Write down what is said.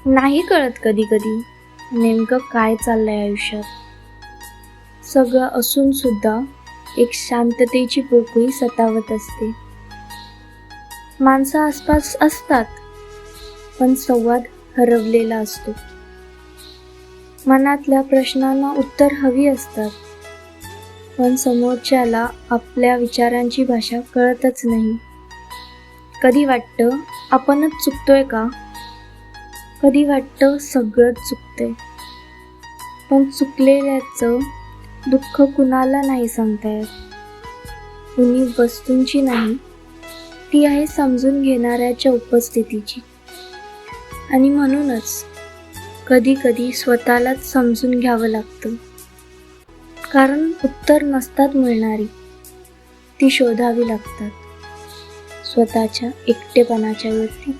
नाही कळत कधी कधी नेमकं काय चाललंय आयुष्यात. सगळं असून सुद्धा एक शांततेची पोकळी सतावत असते. माणसं आसपास असतात, पण संवाद हरवलेला असतो. मनातल्या प्रश्नांना उत्तर हवी असतात, पण समोरच्याला आपल्या विचारांची भाषा कळतच नाही. कधी वाटतं आपणच चुकतोय का? कधी वाटतं सगळंच चुकतंय. पण चुकलेल्याचं दुःख कुणाला नाही सांगता येत. कुणी वस्तूंची नाही, ती आहे समजून घेणाऱ्याच्या उपस्थितीची. आणि म्हणूनच कधी कधी स्वतःलाच समजून घ्यावं लागतं. कारण उत्तर नसतात मिळणारी, ती शोधावी लागतात स्वतःच्या एकटेपणाच्या वरती.